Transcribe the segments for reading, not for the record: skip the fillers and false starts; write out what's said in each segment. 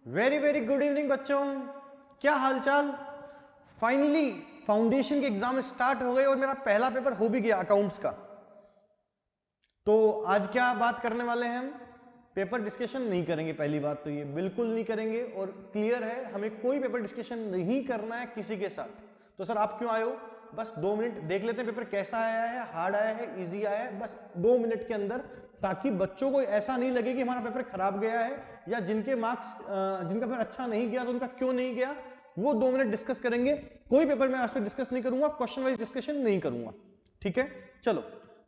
Very very good evening बच्चों, क्या हालचाल। फाइनली फाउंडेशन के एग्जाम स्टार्ट हो गए और मेरा पहला पेपर हो भी गया अकाउंट्स का। तो आज क्या बात करने वाले हैं हम? पेपर डिस्कशन नहीं करेंगे। पहली बात तो ये बिल्कुल नहीं करेंगे और क्लियर है, हमें कोई पेपर डिस्कशन नहीं करना है किसी के साथ। तो सर आप क्यों आए हो? बस 2 मिनट देख लेते हैं पेपर कैसा आया है, हार्ड आया है, इजी आया है, बस 2 मिनट के अंदर, ताकि बच्चों को ऐसा नहीं लगे कि हमारा पेपर खराब गया है या जिनके मार्क्स जिनका पेपर अच्छा नहीं गया तो उनका क्यों नहीं गया, वो 2 मिनट डिस्कस करेंगे। कोई पेपर में आज पे डिस्कस नहीं करूंगा, क्वेश्चन वाइज डिस्कशन नहीं करूंगा, ठीक है। चलो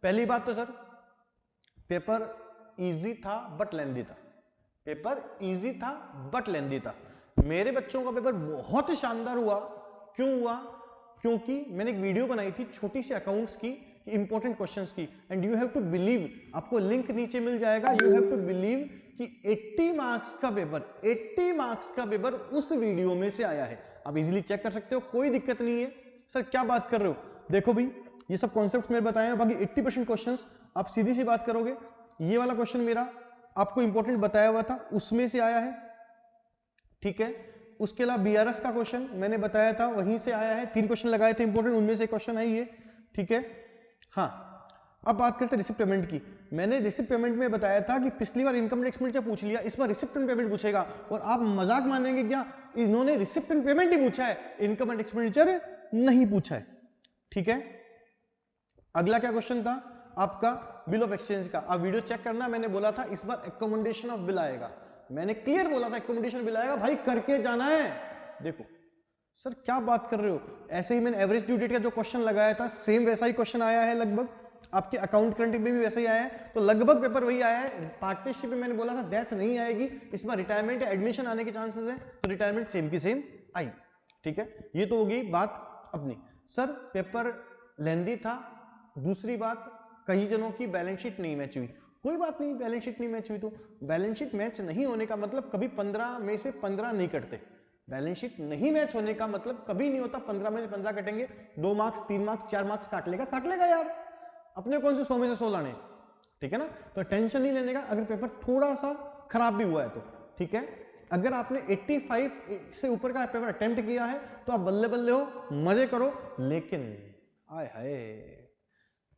पहली बात तो सर पेपर इजी था बट लेंदी था। पेपर इजी था बट लेंदी था। मेरे बच्चों का पेपर बहुत शानदार हुआ। क्यों हुआ? क्योंकि मैंने एक वीडियो बनाई थी छोटी सी अकाउंट्स की, इंपॉर्टेंट क्वेश्चंस की, and you have to believe, आपको लिंक नीचे मिल जाएगा, यू हैव टू बिलीव कि 80 मार्क्स का पेपर उस वीडियो में से आया है। आप इजीली चेक कर सकते हो, कोई दिक्कत नहीं है। सर क्या बात कर रहे हो? देखो भाई, ये सब कॉन्सेप्ट्स मैंने बताए हैं, बाकी 80% क्वेश्चंस आप सीधी सी बात करोगे। ये वाला क्वेश्चन मेरा आपको इंपॉर्टेंट बताया हुआ था, उसमें से आया है, ठीक है। उसके अलावा बीआरएस का क्वेश्चन मैंने बताया था, वहीं से आया है। 3 क्वेश्चन लगाए थे इंपॉर्टेंट, उनमें से क्वेश्चन है ये, ठीक है। हाँ, अब बात करते हैं रिसिप्ट पेमेंट की। मैंने रिसिप्ट पेमेंट में बताया था कि पिछली बार इनकम टैक्स एक्सपेंडिचर पूछ लिया, इस बार रिसिप्ट एंड पेमेंट पूछेगा। और आप मजाक मानेंगे क्या, इन्होंने रिसिप्ट एंड पेमेंट ही पूछा है, इनकम एंड एक्सपेंडिचर नहीं पूछा है, ठीक है। अगला क्या क्वेश्चन था आपका? बिल ऑफ एक्सचेंज का। आप वीडियो चेक करना, मैंने बोला था इस बार एकोमोडेशन ऑफ बिल आएगा, मैंने क्लियर बोला था एकोमोडेशन बिल आएगा, भाई करके जाना है। देखो सर क्या बात कर रहे हो, ऐसे ही मैंने एवरेज ड्यू डेट का जो क्वेश्चन लगाया था सेम वैसा ही क्वेश्चन आया है, लगभग आपके अकाउंट करंट में भी वैसा ही आया है, तो लगभग पेपर वही आया है। पार्टनरशिप में मैंने बोला था डेथ नहीं आएगी, इस बार रिटायरमेंट या एडमिशन आने के चांसेस है, तो रिटायरमेंट सेम की सेम आई, ठीक है। ये तो होगी बात अपनी। सर पेपर लेंदी था। दूसरी बात, कई जनों की बैलेंस शीट नहीं मैच हुई। कोई बात नहीं, बैलेंस शीट नहीं मैच हुई तो बैलेंस शीट मैच नहीं होने का मतलब कभी 15 में से 15 नहीं कटते। बैलेंस शीट नहीं मैच होने का मतलब कभी नहीं होता 15 में से 15 कटेंगे। 2 मार्क्स 3 मार्क्स 4 मार्क्स काट लेगा यार, अपने कौन से 100 में से 100 लाने, ठीक है ना। तो टेंशन नहीं लेने का अगर पेपर थोड़ा सा खराब भी हुआ है तो, ठीक है। अगर आपने 85 से ऊपर का पेपर अटेम्प्ट किया है तो आप बल्ले बल्ले हो, मजे करो। लेकिन आय हाय,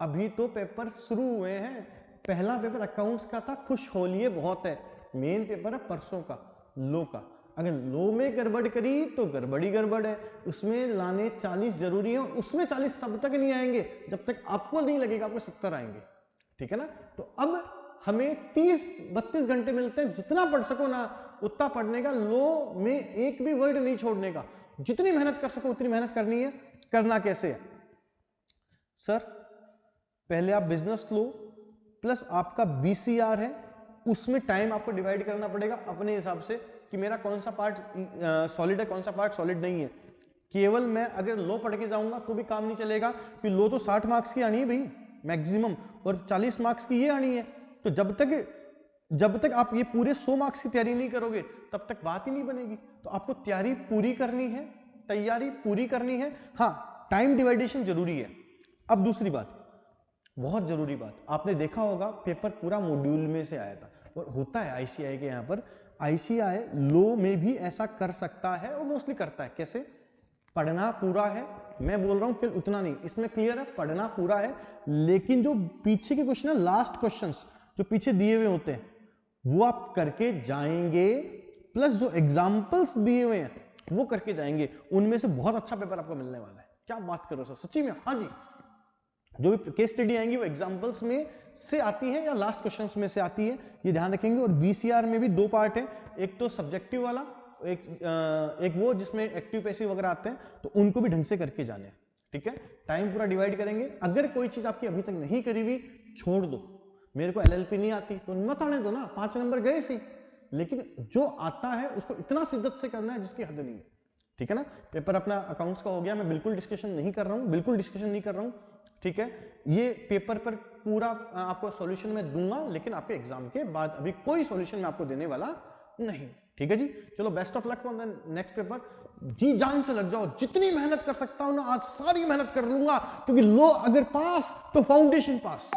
अभी तो पेपर शुरू हुए हैं। पहला पेपर अकाउंट्स का था, खुश हो लिए बहुत है। मेन पेपर है परसों का, लो का। अगर लो में गड़बड़ करी तो गड़बड़ी गड़बड़ है। उसमें लाने 40 जरूरी है, उसमें 40 तब तक नहीं आएंगे जब तक आपको नहीं लगेगा आपको 70 आएंगे, ठीक है ना। तो अब हमें 30-32 घंटे मिलते हैं, जितना पढ़ सको ना उतना पढ़ने का, लो में एक भी वर्ड नहीं छोड़ने का। जितनी मेहनत कर सको उतनी मेहनत करनी है। करना कैसे है सर? पहले आप बिजनेस लो प्लस आपका बीसीआर है, उसमें टाइम आपको डिवाइड करना पड़ेगा अपने हिसाब से कि मेरा कौन सा पार्ट सॉलिड है, कौन सा पार्ट सॉलिड नहीं है। केवल मैं अगर लो पढ़ के जाऊंगा तो भी काम नहीं चलेगा, कि लो तो 60 मार्क्स की आनी है भाई मैक्सिमम, और 40 मार्क्स की ये आनी है। तो जब तक आप ये पूरे 100 मार्क्स की तैयारी नहीं करोगे तब तक बात ही नहीं बनेगी। तो आपको तैयारी पूरी करनी है, तैयारी पूरी करनी है। हाँ, टाइम डिवाइडेशन जरूरी है। अब दूसरी बात, बहुत जरूरी बात, आपने देखा होगा पेपर पूरा मॉड्यूल में से आया था, और होता है आईसीआई के यहाँ पर, आईसीआई लो में भी ऐसा कर सकता है और मोस्टली करता है। कैसे? पढ़ना पूरा है, मैं बोल रहा हूं कि उतना नहीं, इसमें क्लियर है, पढ़ना पूरा है, लेकिन जो पीछे के क्वेश्चन है, लास्ट क्वेश्चंस जो पीछे दिए हुए होते हैं वो आप करके जाएंगे, प्लस जो एग्जाम्पल्स दिए हुए हैं वो करके जाएंगे। उनमें से बहुत अच्छा पेपर आपको मिलने वाला है। क्या बात कर रहे हो सर, सच्ची में? हाँ जी, जो भी केस स्टडी आएंगी वो एग्जांपल्स में से आती है या लास्ट क्वेश्चंस में से आती है, ये ध्यान रखेंगे। और बीसीआर में भी 2 पार्ट है, एक तो सब्जेक्टिव वाला, एक वो जिसमें एक्टिव पैसिव वगैरह आते हैं, तो उनको भी ढंग से करके जाने, ठीक है। टाइम पूरा डिवाइड करेंगे। अगर कोई चीज आपकी अभी तक नहीं करी हुई, छोड़ दो। मेरे को एलएलपी नहीं आती तो मत आने दो ना, 5 नंबर गए सही, लेकिन जो आता है उसको इतना शिद्दत से करना है जिसकी हद नहीं है, ठीक है ना। पेपर अपना अकाउंट्स का हो गया, मैं बिल्कुल डिस्कशन नहीं कर रहा हूं, बिल्कुल डिस्कशन नहीं कर रहा हूं, ठीक है। ये पेपर पर पूरा आपको सॉल्यूशन मैं दूंगा, लेकिन आपके एग्जाम के बाद अभी कोई सॉल्यूशन मैं आपको देने वाला नहीं, ठीक है जी। चलो best of luck for the next paper. जी जान से लग जाओ, जितनी मेहनत कर सकता हूं ना आज सारी मेहनत कर लूंगा, क्योंकि लो अगर पास तो फाउंडेशन पास।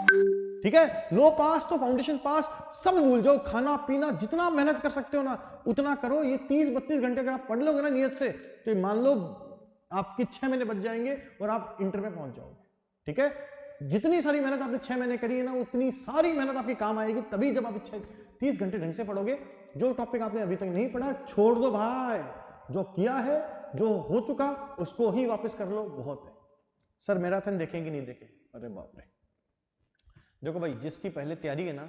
ठीक है, लो पास तो फाउंडेशन पास सब भूल जाओ, खाना पीना जितना मेहनत कर सकते हो ना उतना करो। ये 30-32 घंटे अगर आप पढ़ लोगे ना नियत से, तो मान लो आपके 6 महीने बच जाएंगे और आप इंटर में पहुंच जाओगे। ठीक है, जितनी सारी मेहनत आपने 6 महीने करी है ना, उतनी सारी मेहनत आपकी काम आएगी तभी जब आप 30 घंटे ढंग से पढ़ोगे। जो टॉपिक आपने अभी तक नहीं पढ़ा छोड़ दो भाई, जो किया है जो हो चुका उसको ही वापस कर लो, बहुत है। सर मैराथन देखें कि नहीं देखें? अरे बाप रे, देखो भाई जिसकी पहले तैयारी है ना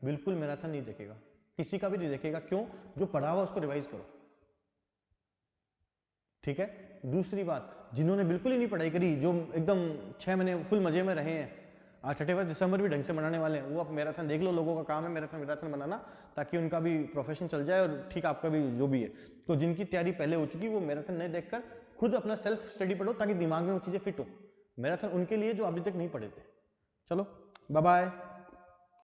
बिल्कुल मैराथन नहीं देखेगा, किसी का भी नहीं देखेगा। क्यों? जो पढ़ा हुआ उसको रिवाइज करो। ठीक है, दूसरी बात, जिन्होंने बिल्कुल ही नहीं पढ़ाई करी, जो एकदम 6 महीने फुल मजे में रहे हैं, आज 31 दिसंबर भी ढंग से मनाने वाले हैं, वो आप मैराथन देख लो। लोगों का काम है मैराथन बनाना, ताकि उनका भी प्रोफेशन चल जाए और ठीक आपका भी जो भी है। तो जिनकी तैयारी पहले हो चुकी वो मैराथन नहीं देखकर खुद अपना सेल्फ स्टडी पढ़ो, ताकि दिमाग में वो चीजें फिट हो। मैराथन उनके लिए जो अभी तक नहीं पढ़े थे। चलो बाय बाय।